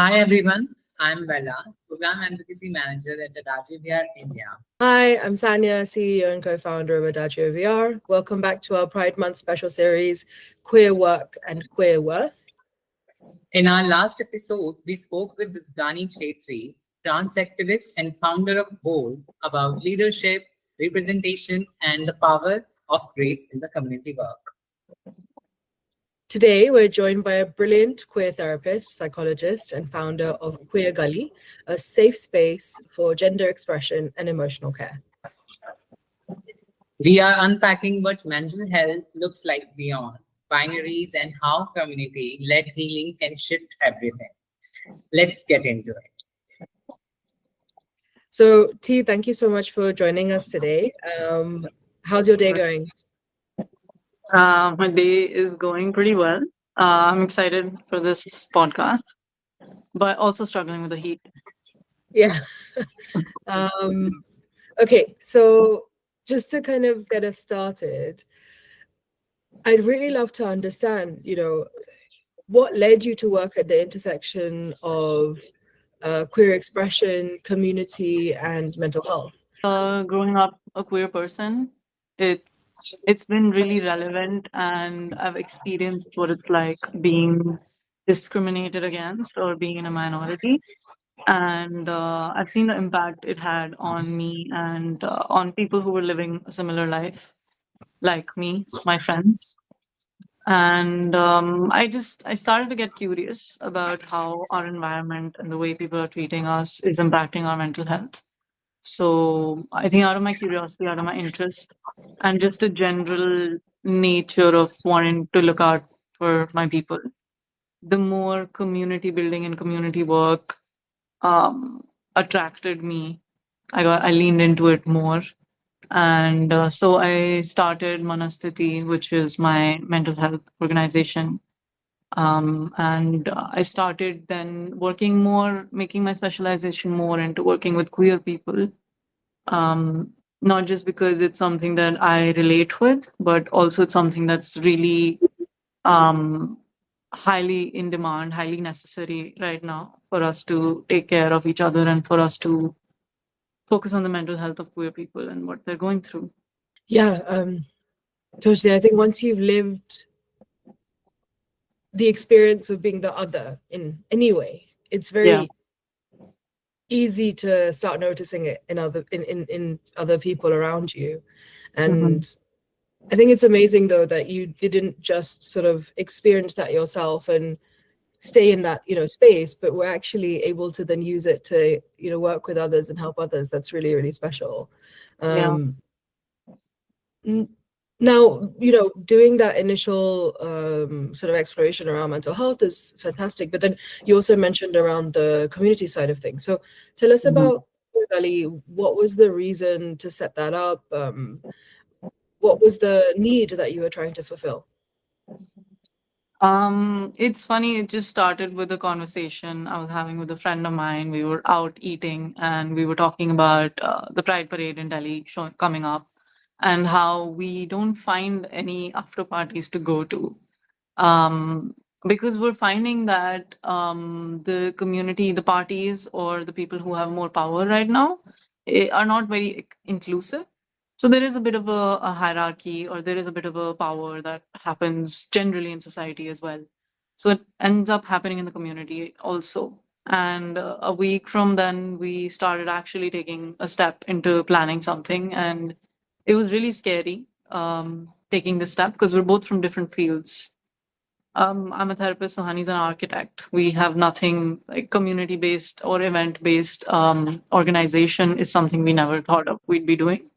Hi everyone, I'm Bella, Program Advocacy Manager at AdagioVR India. Hi, I'm Sanya, CEO and co-founder of AdagioVR. Welcome back to our Pride Month special series, Queer Work and Queer Worth. In our last episode, we spoke with Dani Chetri, trans activist and founder of Bold, about leadership, representation, and the power of grace in the community work. Today, we're joined by a brilliant queer therapist, psychologist, and founder of Queer Gully, a safe space for gender expression and emotional care. We are unpacking what mental health looks like beyond binaries and how community-led healing can shift everything. Let's get into it. So, T, thank you so much for joining us today. How's your day going? My day is going pretty well. I'm excited for this podcast, but also struggling with the heat. Yeah. Okay, so just to kind of get us started, I'd really love to understand, what led you to work at the intersection of queer expression, community, and mental health? Growing up a queer person, it's been really relevant, and I've experienced what it's like being discriminated against or being in a minority. And I've seen the impact it had on me and on people who were living a similar life, like me, my friends. And I started to get curious about how our environment and the way people are treating us is impacting our mental health. So I think out of my curiosity, out of my interest, and just a general nature of wanting to look out for my people, the more community building and community work um, attracted me. I leaned into it more, and so I started Manastiti, which is my mental health organization. And I started then working more, making my specialization more into working with queer people. Not just because it's something that I relate with, but also it's something that's really um, highly in demand, highly necessary right now for us to take care of each other and for us to focus on the mental health of queer people and what they're going through. Yeah, totally. I think once you've lived the experience of being the other in any way, it's Yeah. very easy to start noticing it in other people around you. And I think it's amazing though that you didn't just sort of experience that yourself and stay in that space, but we're actually able to then use it to work with others and help others. That's really, really special. Yeah. Now, doing that initial sort of exploration around mental health is fantastic, but then you also mentioned around the community side of things. So tell us about Queer Gully. What was the reason to set that up? What was the need that you were trying to fulfill? It's funny, it just started with a conversation I was having with a friend of mine. We were out eating and we were talking about the Pride Parade in Delhi coming up and how we don't find any after parties to go to. Um, because we're finding that the community, the parties, or the people who have more power right now are not very inclusive. So there is a bit of a hierarchy, or there is a bit of a power that happens generally in society as well. So it ends up happening in the community also. And a week from then, we started actually taking a step into planning something, and it was really scary taking this step because we're both from different fields. I'm a therapist, Sohani's an architect. We have nothing like community based or event based organization is something we never thought of we'd be doing.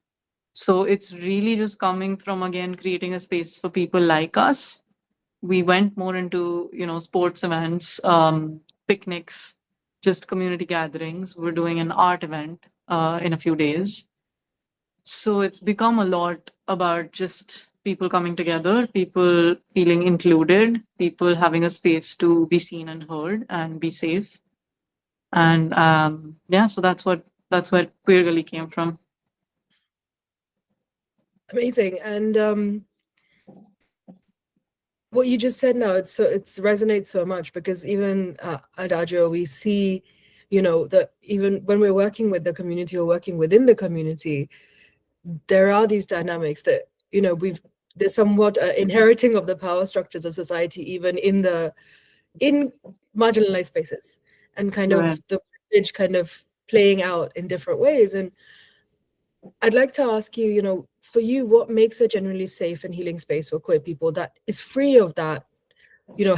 So it's really just coming from again creating a space for people like us. We went more into sports events, picnics, just community gatherings. We're doing an art event in a few days. So it's become a lot about just people coming together, people feeling included, people having a space to be seen and heard and be safe. And yeah, so that's where Queer Gully came from. Amazing. And what you just said now, it's resonates so much, because even at Adagio, we see, that even when we're working with the community or working within the community, there are these dynamics that, there's somewhat inheriting of the power structures of society, even in marginalized spaces, and kind Right. of the privilege kind of playing out in different ways. And I'd like to ask you, for you, what makes a genuinely safe and healing space for queer people that is free of that,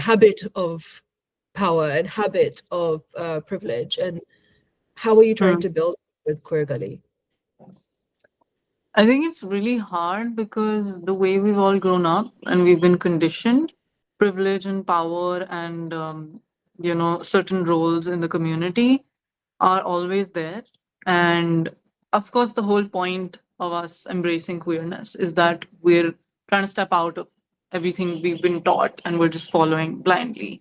habit of power and habit of privilege? And how are you trying Hmm. to build with Queer Gully? I think it's really hard because the way we've all grown up and we've been conditioned, privilege and power and certain roles in the community are always there. And of course, the whole point of us embracing queerness is that we're trying to step out of everything we've been taught and we're just following blindly.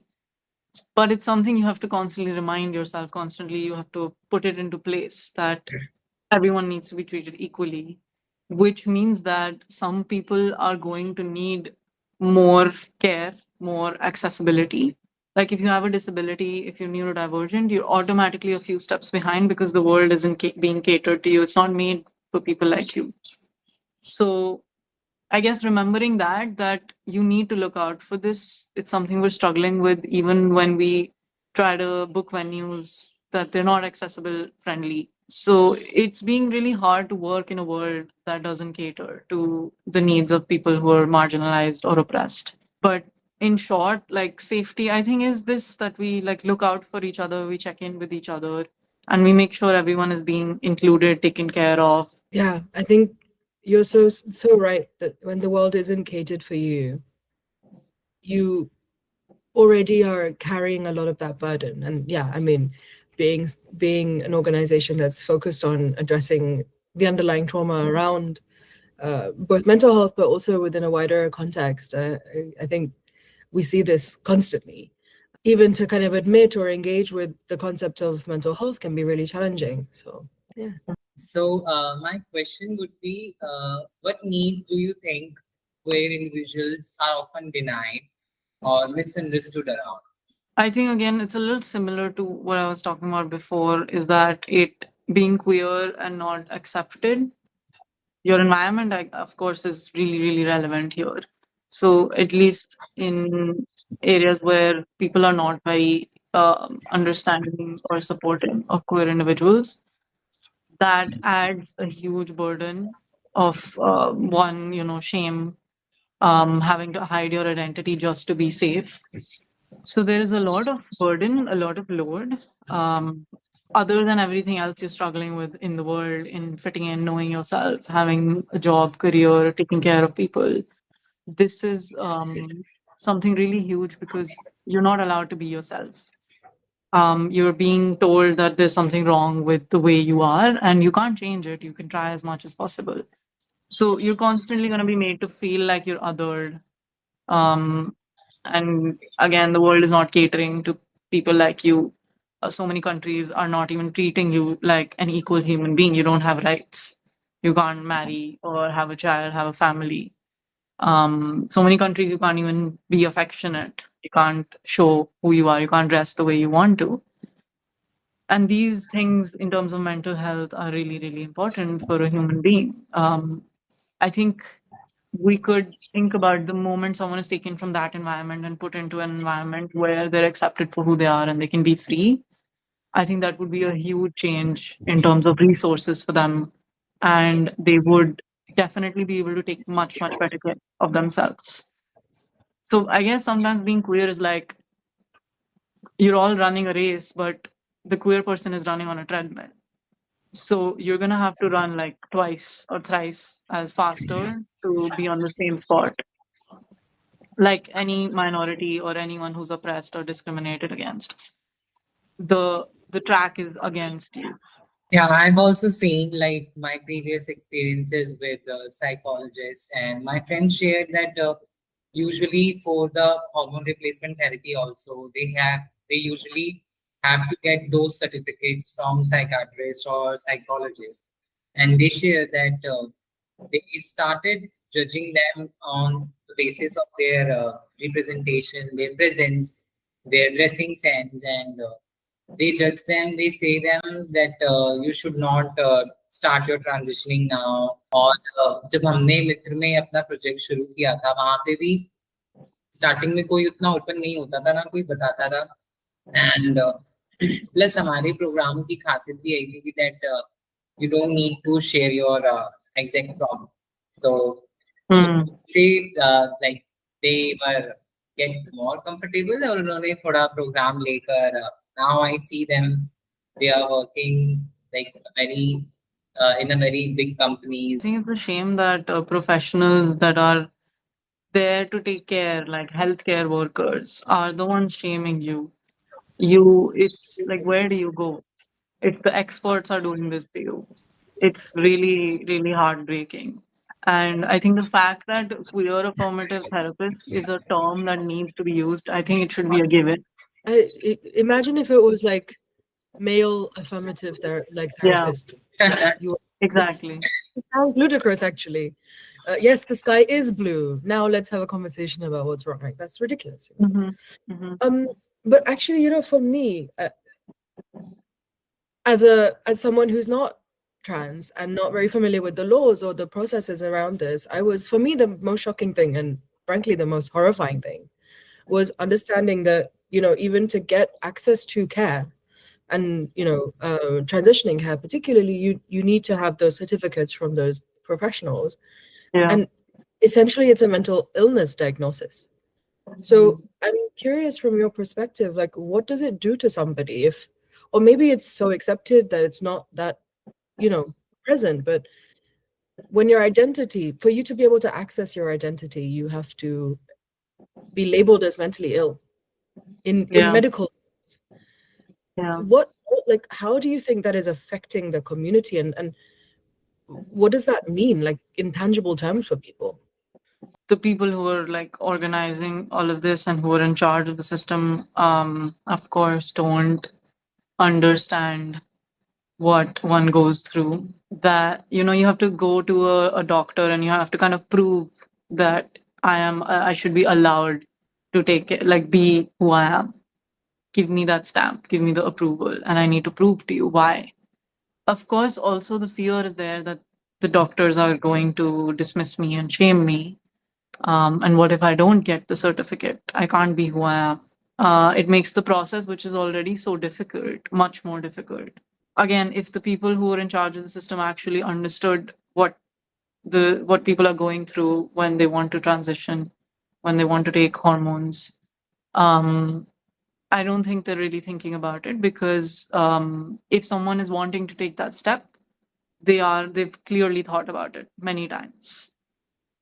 But it's something you have to constantly remind yourself, constantly, you have to put it into place that everyone needs to be treated equally, which means that some people are going to need more care, more accessibility. Like if you have a disability, if you're neurodivergent, you're automatically a few steps behind because the world isn't being catered to you. It's not made for people like you. So I guess remembering that you need to look out for this. It's something we're struggling with even when we try to book venues that they're not accessible friendly. So it's being really hard to work in a world that doesn't cater to the needs of people who are marginalized or oppressed. But in short, like safety, I think is this that we like look out for each other, we check in with each other, and we make sure everyone is being included, taken care of. Yeah, I think you're so right that when the world isn't catered for you, you already are carrying a lot of that burden. And yeah, I mean, being an organization that's focused on addressing the underlying trauma around both mental health, but also within a wider context, I think we see this constantly. Even to kind of admit or engage with the concept of mental health can be really challenging. So yeah. So, my question would be, what needs do you think queer individuals are often denied or misunderstood around? I think again it's a little similar to what I was talking about before, is that it being queer and not accepted, your environment of course is really, really relevant here. So at least in areas where people are not very understanding or supporting of queer individuals, that adds a huge burden of one, shame, having to hide your identity just to be safe. So there is a lot of burden, a lot of load. Um, Other than everything else you're struggling with in the world, in fitting in, knowing yourself, having a job, career, taking care of people, this is something really huge because you're not allowed to be yourself. You're being told that there's something wrong with the way you are, and you can't change it. You can try as much as possible. So you're constantly going to be made to feel like you're othered, um, and again, the world is not catering to people like you. So many countries are not even treating you like an equal human being. You don't have rights. You can't marry or have a child, have a family. So many countries you can't even be affectionate. You can't show who you are. You can't dress the way you want to. And these things, in terms of mental health, are really, really important for a human being. I think we could think about the moment someone is taken from that environment and put into an environment where they're accepted for who they are and they can be free. I think that would be a huge change in terms of resources for them. And they would definitely be able to take much, much better care of themselves. So I guess sometimes being queer is like you're all running a race, but the queer person is running on a treadmill. So you're gonna have to run like twice or thrice as faster to be on the same spot, like any minority or anyone who's oppressed or discriminated against. The track is against you. Yeah, I've also seen like my previous experiences with psychologists, and my friend shared that usually for the hormone replacement therapy, also they usually have to get those certificates from psychiatrists or psychologists, and they share that they started judging them on the basis of their representation, their presence, their dressing sense, and they judge them. They say them that you should not start your transitioning now. और जब हमने मित्र में अपना project शुरू किया था वहां पे भी स्टार्टिंग में कोई उतना ओपन नहीं होता था ना कोई बताता था एंड प्लस हमारे प्रोग्राम की खासियत भी यही थी कि that you don't need to share your exact problem. So say like they were get more comfortable और उन्होंने थोड़ा प्रोग्राम लेकर now I see them they are working like very in a very big companies. I think it's a shame that professionals that are there to take care, like healthcare workers, are the ones shaming you. It's like, where do you go if the experts are doing this to you? It's really, really heartbreaking. And I think the fact that queer affirmative therapist is a term that needs to be used, I think it should be a given. Imagine if it was like male affirmative therapist. You, Exactly. it sounds ludicrous, actually. Yes, the sky is blue. Now let's have a conversation about what's wrong. Like, that's ridiculous. But actually, for me, as someone who's not trans and not very familiar with the laws or the processes around this, for me, the most shocking thing and frankly the most horrifying thing was understanding that, even to get access to care and, transitioning care, particularly, you need to have those certificates from those professionals. Yeah. And essentially it's a mental illness diagnosis. So I'm curious from your perspective, like, what does it do to somebody or maybe it's so accepted that it's not that, present, but when your identity, for you to be able to access your identity, you have to be labeled as mentally ill in medical. Yeah. How do you think that is affecting the community and what does that mean, like in tangible terms for people? The people who are like organizing all of this and who are in charge of the system, of course, don't understand what one goes through. That, you have to go to a doctor and you have to kind of prove that I should be allowed to take it, like be who I am. Give me that stamp, give me the approval, and I need to prove to you why. Of course, also the fear is there that the doctors are going to dismiss me and shame me. And what if I don't get the certificate? I can't be who I am. It makes the process, which is already so difficult, much more difficult. Again, if the people who are in charge of the system actually understood what people are going through when they want to transition, when they want to take hormones, I don't think they're really thinking about it, because if someone is wanting to take that step, they've clearly thought about it many times.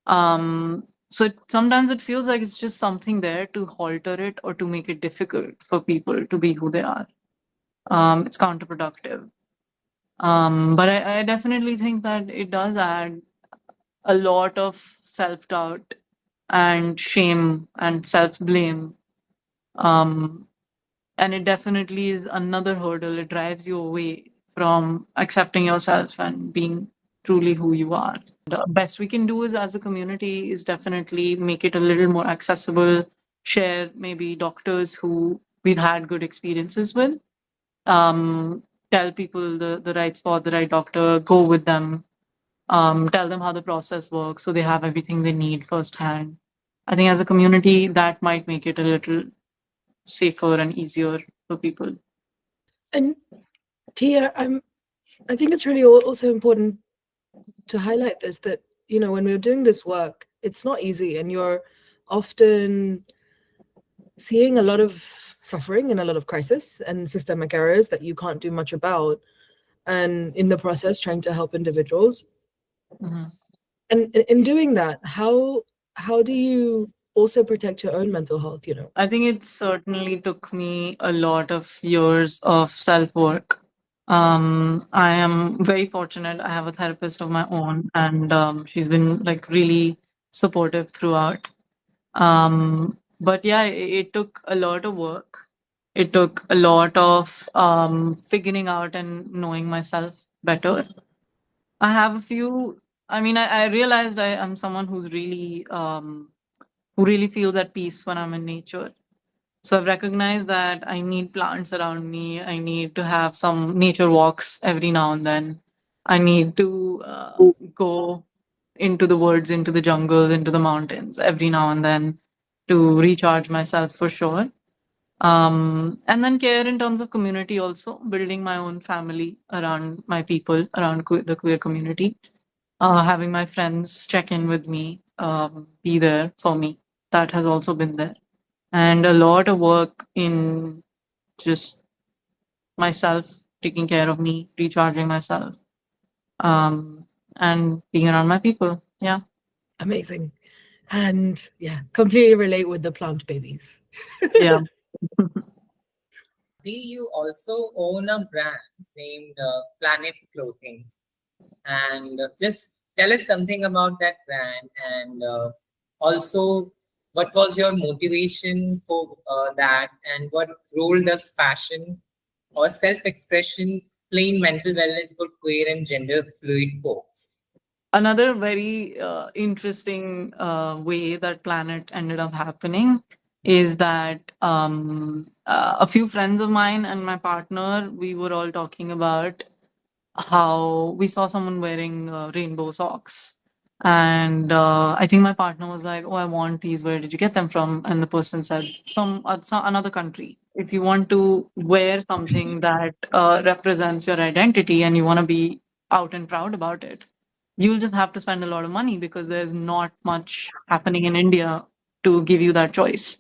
So sometimes it feels like it's just something there to halter it or to make it difficult for people to be who they are. It's counterproductive. But I definitely think that it does add a lot of self-doubt and shame and self-blame. And it definitely is another hurdle. It drives you away from accepting yourself and being truly who you are. The best we can do is, as a community, is definitely make it a little more accessible, share maybe doctors who we've had good experiences with, tell people the right spot, the right doctor, go with them, tell them how the process works so they have everything they need firsthand. I think as a community, that might make it a little safer and easier for people. And Tia, I think it's really also important to highlight this, that, when we're doing this work, it's not easy, and you're often seeing a lot of suffering and a lot of crisis and systemic errors that you can't do much about, and in the process trying to help individuals. And in doing that, how do you also protect your own mental health? I think it certainly took me a lot of years of self-work. I am very fortunate. I have a therapist of my own, and she's been like really supportive throughout. But yeah, it took a lot of work. It took a lot of figuring out and knowing myself better. I have a few I mean, I realized I'm someone who really feels at peace when I'm in nature. So I've recognized that I need plants around me. I need to have some nature walks every now and then. I need to go into the woods, into the jungle, into the mountains every now and then to recharge myself for sure. And then care in terms of community also, building my own family around my people, around the queer community, having my friends check in with me, be there for me. That has also been there. And a lot of work in just myself, taking care of me, recharging myself, and being around my people. Yeah. Amazing. And yeah, completely relate with the plant babies. Yeah. You also own a brand named Planet Clothing. And just tell us something about that brand, and also what was your motivation for that, and what role does fashion or self-expression play in mental wellness for queer and gender fluid folks? Another very interesting way that Planet ended up happening is that a few friends of mine and my partner, we were all talking about how we saw someone wearing rainbow socks. And I think my partner was like, "Oh, I want these. Where did you get them from?" And the person said, some another country. If you want to wear something that represents your identity and you want to be out and proud about it, you'll just have to spend a lot of money because there's not much happening in India to give you that choice.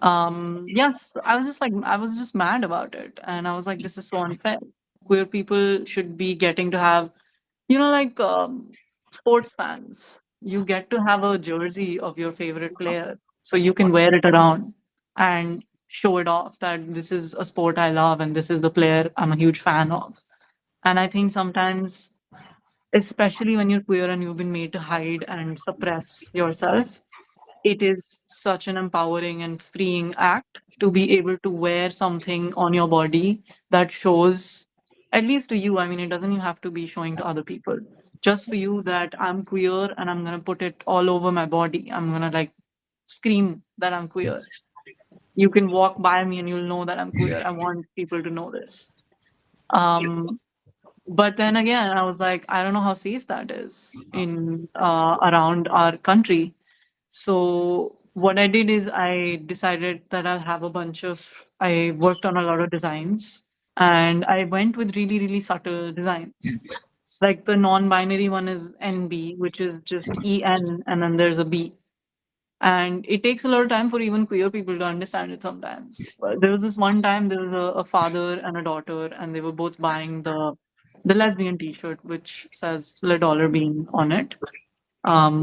Yes, I was just mad about it. And I was like, this is so unfair. Queer people should be getting to have, like sports fans. You get to have a jersey of your favorite player. So you can wear it around and show it off that this is a sport I love and this is the player I'm a huge fan of. And I think sometimes, especially when you're queer and you've been made to hide and suppress yourself, it is such an empowering and freeing act to be able to wear something on your body that shows, at least to you, I mean, it doesn't even have to be showing to other people, just for you, that I'm queer and I'm going to put it all over my body. I'm going to like scream that I'm queer. You can walk by me and you'll know that I'm queer. I want people to know this. Um, but then again, I was like, I don't know how safe that is in around our country. So what I did is I decided that I worked on a lot of designs and I went with really, really subtle designs. Like the non-binary one is NB, which is just EN and then there's a B. And it takes a lot of time for even queer people to understand it sometimes. But there was this one time there was a father and a daughter and they were both buying the lesbian t-shirt which says Le Dollar Bean on it,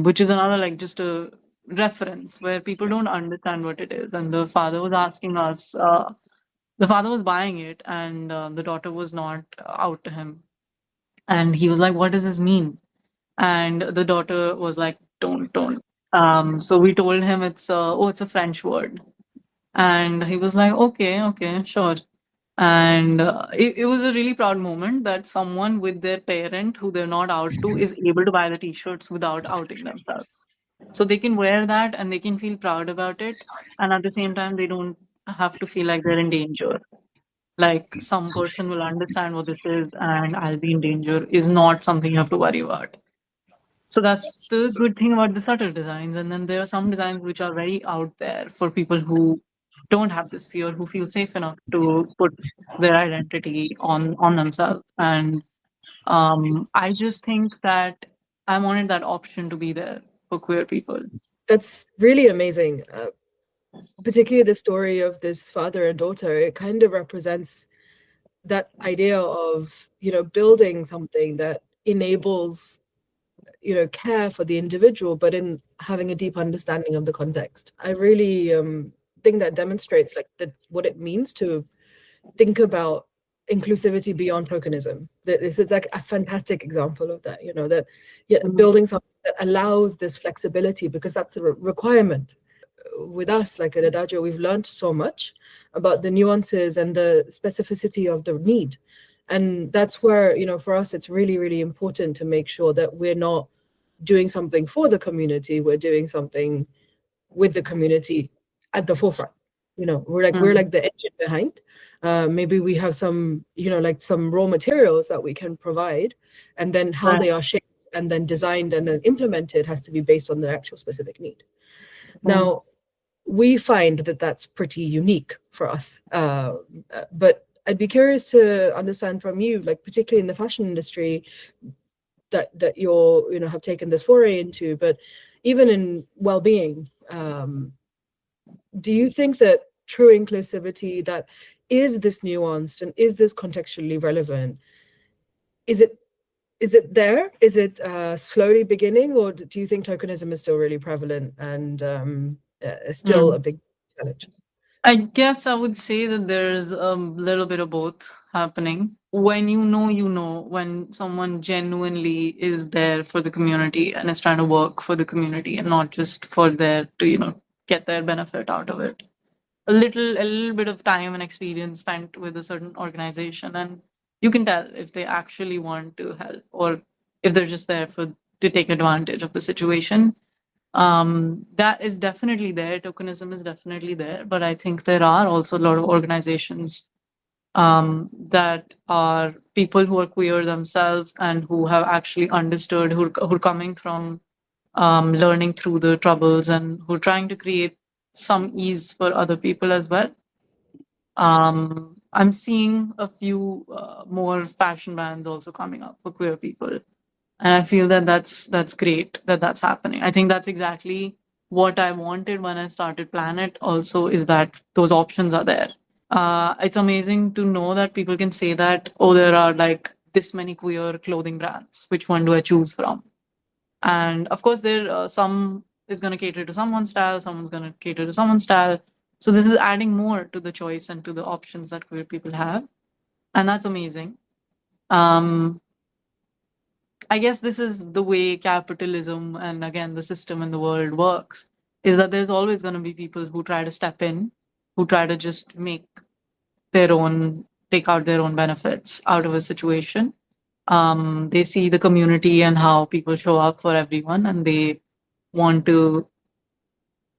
which is another like just a reference where people don't understand what it is. And the father was asking us, the father was buying it, and the daughter was not out to him. And he was like, "What does this mean?" And the daughter was like, Don't." So we told him it's a French word. And he was like, "Okay, okay, sure." And it was a really proud moment that someone with their parent who they're not out to is able to buy the t-shirts without outing themselves. So they can wear that and they can feel proud about it. And at the same time, they don't have to feel like they're in danger. Like some person will understand what this is and I'll be in danger is not something you have to worry about. So that's the good thing about the subtle designs. And then there are some designs which are very out there for people who don't have this fear, who feel safe enough to put their identity on themselves. And I just think that I wanted that option to be there for queer people. That's really amazing. Particularly the story of this father and daughter, it kind of represents that idea of, building something that enables, care for the individual, but in having a deep understanding of the context. I really think that demonstrates like what it means to think about inclusivity beyond tokenism. This is like a fantastic example of that, that building something that allows this flexibility, because that's a requirement. With us, like at Adagio, we've learned so much about the nuances and the specificity of the need. And that's where, for us, it's really, really important to make sure that we're not doing something for the community, we're doing something with the community at the forefront. We're like the engine behind. Maybe we have some, like some raw materials that we can provide, and then how Right. they are shaped and then designed and then implemented has to be based on the actual specific need. Now, we find that that's pretty unique for us. But I'd be curious to understand from you, like particularly in the fashion industry, that you're, have taken this foray into, but even in well-being, do you think that true inclusivity that is this nuanced and is this contextually relevant, is it there? Is it slowly beginning, or do you think tokenism is still really prevalent and still a big challenge? I guess I would say that there's a little bit of both happening. When when someone genuinely is there for the community and is trying to work for the community and not just for their to, get their benefit out of it. A little bit of time and experience spent with a certain organization, and you can tell if they actually want to help or if they're just there to take advantage of the situation. That is definitely there. Tokenism is definitely there, but I think there are also a lot of organizations that are people who are queer themselves and who have actually understood, who are coming from learning through the troubles and who are trying to create some ease for other people as well. I'm seeing a few more fashion brands also coming up for queer people, and I feel that that's great that that's happening. I think that's exactly what I wanted when I started Planet. Also, is that those options are there. It's amazing to know that people can say that, oh, there are like this many queer clothing brands. Which one do I choose from? And of course, there some is going to cater to someone's style, someone's going to cater to someone's style. So this is adding more to the choice and to the options that queer people have, and that's amazing. Um, I guess this is the way capitalism and again the system in the world works, is that there's always going to be people who try to step in, who try to just take out their own benefits out of a situation. They see the community and how people show up for everyone, and they want to,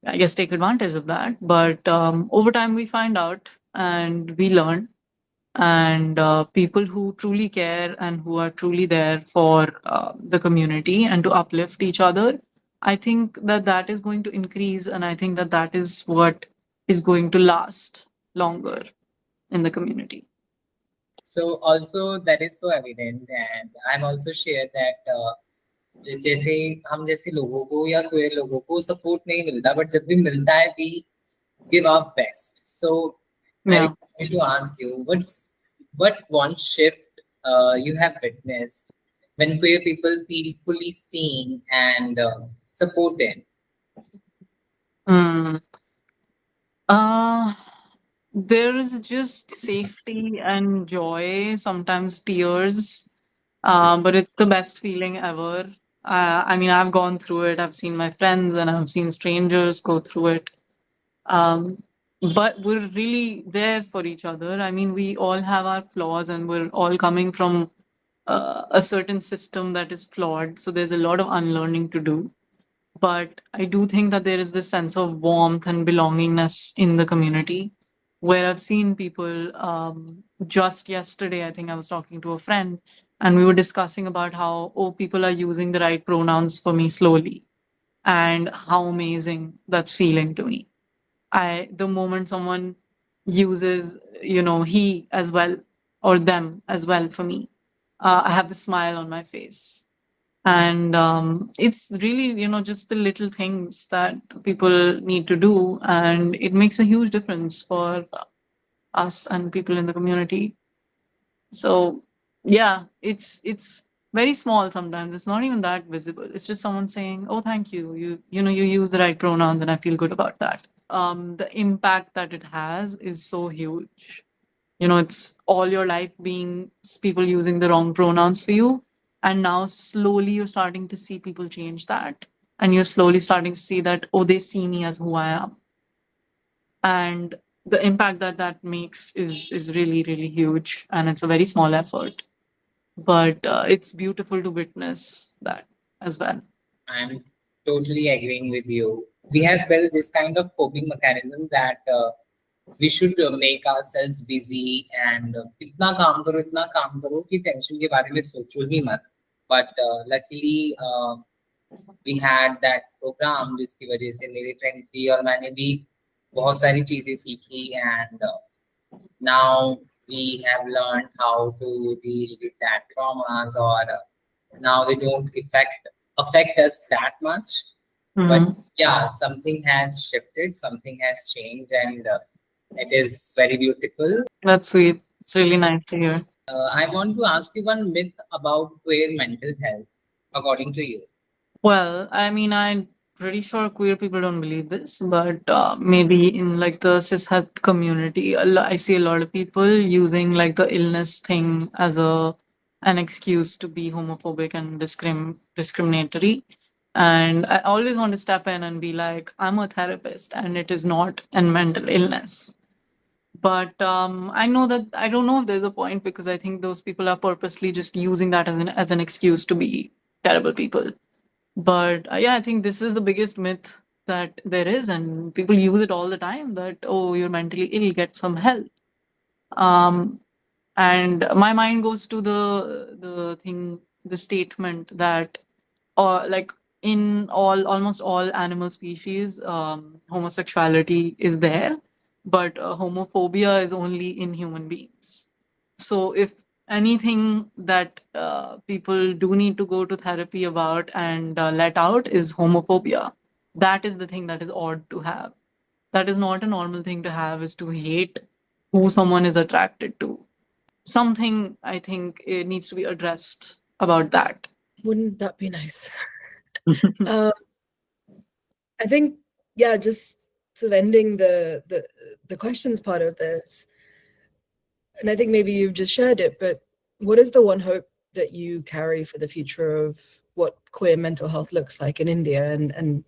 I guess, take advantage of that. But over time, we find out and we learn, and people who truly care and who are truly there for the community and to uplift each other, I think that that is going to increase, and I think that that is what is going to last longer in the community. So also that is so evident, and I'm also shared that जैसे हम जैसे लोगों को या queer लोगों को support नहीं मिलता, but जब भी मिलता है we give our best. So I Yeah. want to ask you, what one shift you have witnessed when queer people feel fully seen and supported? Mm. There is just safety and joy, sometimes tears, but it's the best feeling ever. I mean, I've gone through it. I've seen my friends and I've seen strangers go through it. Um, but we're really there for each other. I mean, we all have our flaws and we're all coming from a certain system that is flawed. So there's a lot of unlearning to do. But I do think that there is this sense of warmth and belongingness in the community where I've seen people. Just yesterday, I think I was talking to a friend and we were discussing about how, oh, people are using the right pronouns for me slowly and how amazing that's feeling to me. The moment someone uses, he as well or them as well for me, I have the smile on my face. And it's really, just the little things that people need to do. And it makes a huge difference for us and people in the community. So yeah, it's very small sometimes. It's not even that visible. It's just someone saying, "Oh, thank you. You use the right pronouns, and I feel good about that." The impact that it has is so huge. It's all your life being people using the wrong pronouns for you, and now slowly you're starting to see people change that, and you're slowly starting to see that, oh, they see me as who I am. And the impact that that makes is really really huge, and it's a very small effort, but it's beautiful to witness that as well. I'm totally agreeing with you. We have built this kind of coping mechanism that we should make ourselves busy and इतना काम करो कि tension के बारे में सोचो ही मत. But luckily we had that program जिसकी वजह से मेरे फ्रेंड्स भी और मैंने भी बहुत सारी चीजें सीखी, and now we have learned how to deal with that traumas, or now they don't affect us that much. But Mhm. yeah, something has shifted, something has changed, and it is very beautiful. That's sweet. It's really nice to hear. I want to ask you one myth about queer mental health, according to you. Well, I mean, I'm pretty sure queer people don't believe this, but maybe in like the cishet community, I see a lot of people using like the illness thing as an excuse to be homophobic and discriminatory. And I always want to step in and be like, I'm a therapist, and it is not a mental illness. But I know that I don't know if there's a point, because I think those people are purposely just using that as an excuse to be terrible people. But yeah, I think this is the biggest myth that there is, and people use it all the time that, oh, you're mentally ill, get some help. Um, and my mind goes to the statement that, or like in almost all animal species, homosexuality is there, but homophobia is only in human beings. So if anything that people do need to go to therapy about and let out is homophobia, that is the thing that is odd to have. That is not a normal thing to have, is to hate who someone is attracted to. Something I think it needs to be addressed about that. Wouldn't that be nice? uh, I think, yeah, just sort of ending the questions part of this, and I think maybe you've just shared it, but what is the one hope that you carry for the future of what queer mental health looks like in India, and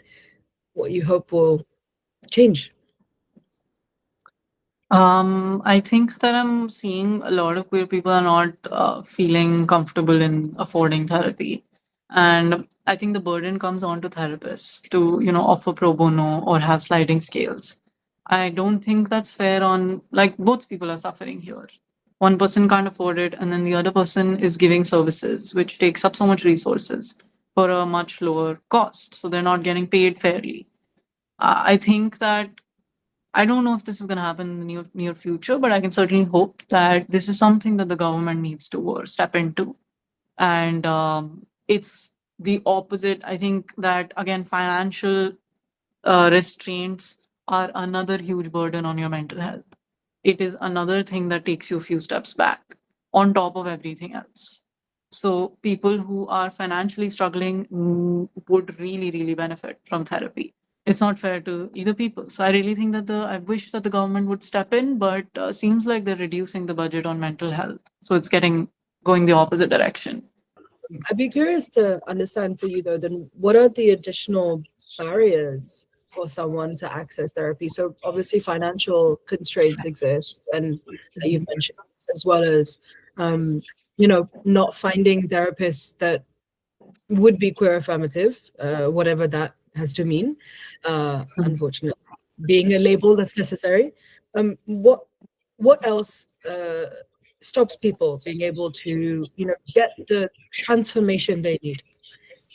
what you hope will change? I think that I'm seeing a lot of queer people are not feeling comfortable in affording therapy. And I think the burden comes on to therapists to, offer pro bono or have sliding scales. I don't think that's fair on, like, both people are suffering here. One person can't afford it, and then the other person is giving services, which takes up so much resources for a much lower cost. So they're not getting paid fairly. I think that I don't know if this is going to happen in the near future, but I can certainly hope that this is something that the government needs to step into. And it's the opposite. I think that again, financial restraints are another huge burden on your mental health. It is another thing that takes you a few steps back on top of everything else. So people who are financially struggling would really, really benefit from therapy. It's not fair to either people. So I really think that I wish that the government would step in, but seems like they're reducing the budget on mental health. So it's going the opposite direction. I'd be curious to understand for you though, then what are the additional barriers for someone to access therapy? So obviously financial constraints exist, and that you've mentioned, as well as not finding therapists that would be queer affirmative, whatever that has to mean. Unfortunately, being a label that's necessary. What else stops people being able to get the transformation they need,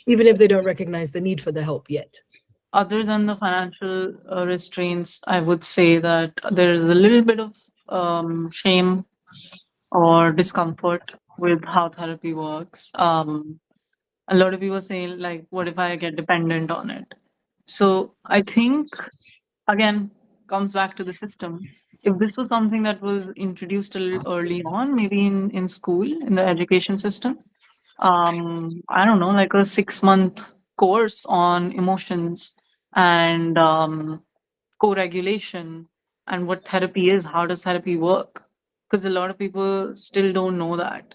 even if they don't recognize the need for the help yet? Other than the financial restraints, I would say that there is a little bit of shame or discomfort with how therapy works. A lot of people say, like, what if I get dependent on it? So I think, again, comes back to the system. If this was something that was introduced a little early on, maybe in school, in the education system, I don't know, like a 6-month course on emotions and co-regulation and what therapy is, how does therapy work? Because a lot of people still don't know that.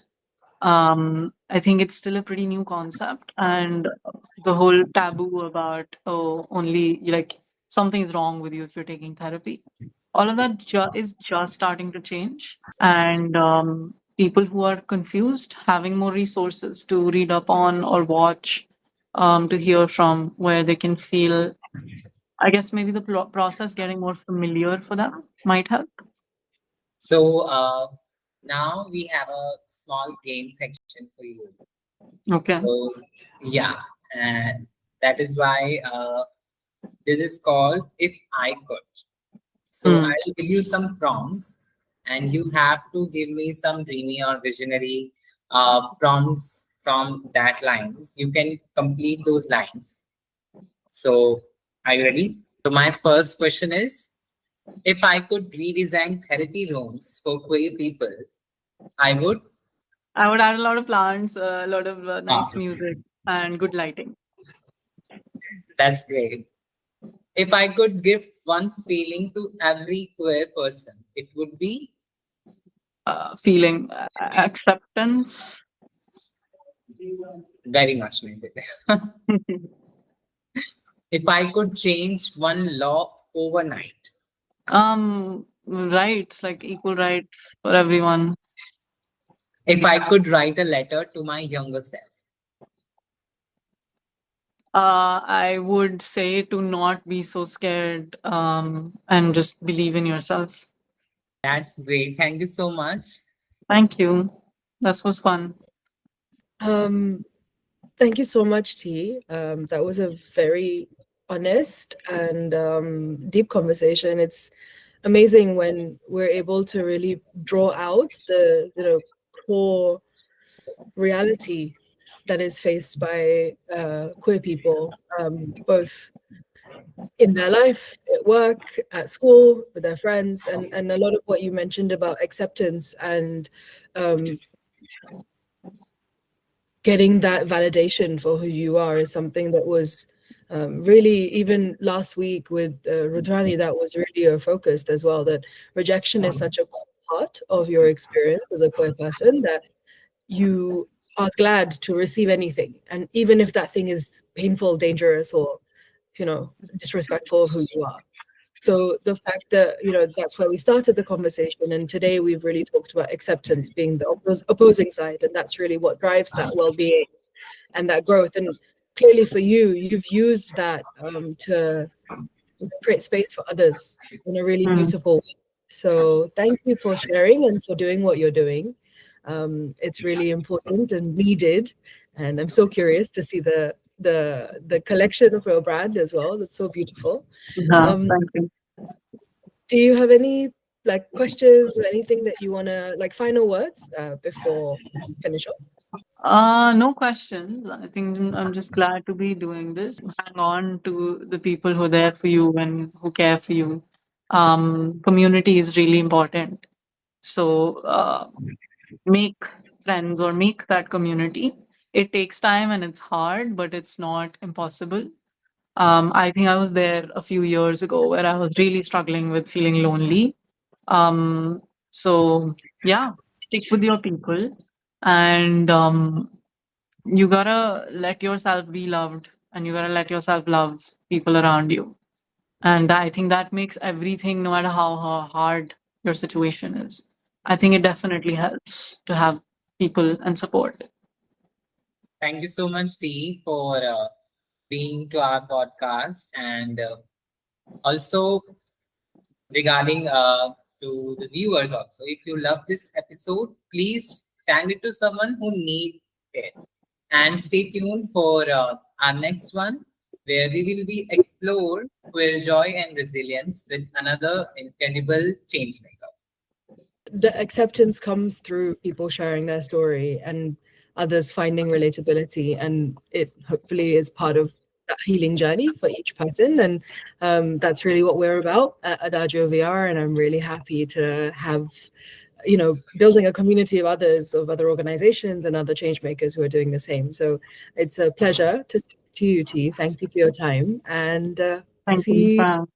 I think it's still a pretty new concept, and the whole taboo about, oh, only like something's wrong with you if you're taking therapy. all of that is just starting to change. And people who are confused, having more resources to read up on or watch, to hear from, where they can feel, I guess maybe the process getting more familiar for them might help. So now we have a small game section for you. Okay. So yeah, and that is why this is called If I Could. So Mm. I'll give you some prompts, and you have to give me some dreamy or visionary prompts from that lines. You can complete those lines. So are you ready? So my first question is, if I could redesign therapy rooms for queer people, I would. I would add a lot of plants, a lot of Ah, nice music, and good lighting. that's great. If I could give one feeling to every queer person, it would be Feeling acceptance. very much needed. If I could change one law overnight, Rights, like equal rights for everyone. if I could write a letter to my younger self, I would say to not be so scared, and just believe in yourself. that's great. Thank you so much. Thank you. This was fun. Thank you so much, T. That was a very honest and deep conversation. It's amazing when we're able to really draw out the core reality that is faced by queer people, both in their life, at work, at school, with their friends, and a lot of what you mentioned about acceptance and getting that validation for who you are is something that was really, even last week with Rudrani, that was really a focus as well, that rejection is such a core part of your experience as a queer person, that you are glad to receive anything. And even if that thing is painful, dangerous, or, disrespectful of who you are. So the fact that, that's where we started the conversation. And today we've really talked about acceptance being the opposing side. And that's really what drives that well-being and that growth. And clearly for you, you've used that to create space for others in a really beautiful way. So thank you for sharing and for doing what you're doing. It's really important and needed. And I'm so curious to see the collection of your brand as well. That's so beautiful. Thank you. Do you have any questions or anything that you want to final words before we finish off? No questions. I think I'm just glad to be doing this. Hang on to the people who are there for you and who care for you. Community is really important. So make friends or make that community. It takes time and it's hard, but it's not impossible. I think I was there a few years ago where I was really struggling with feeling lonely. So yeah, stick with your people, and you gotta let yourself be loved, and you gotta let yourself love people around you. And I think that makes everything, no matter how hard your situation is. I think it definitely helps to have people and support. Thank you so much, T, for being to our podcast, and also regarding to the viewers also. If you love this episode, please send it to someone who needs it. And stay tuned for our next one, where we will be explore queer joy and resilience with another incredible change maker. The acceptance comes through people sharing their story and others finding relatability, and it hopefully is part of that healing journey for each person. And that's really what we're about at AdagioVR, and I'm really happy to have building a community of others, of other organizations and other change makers who are doing the same. So it's a pleasure to speak to you, T. Thank you for your time, and Thank you. see Fran.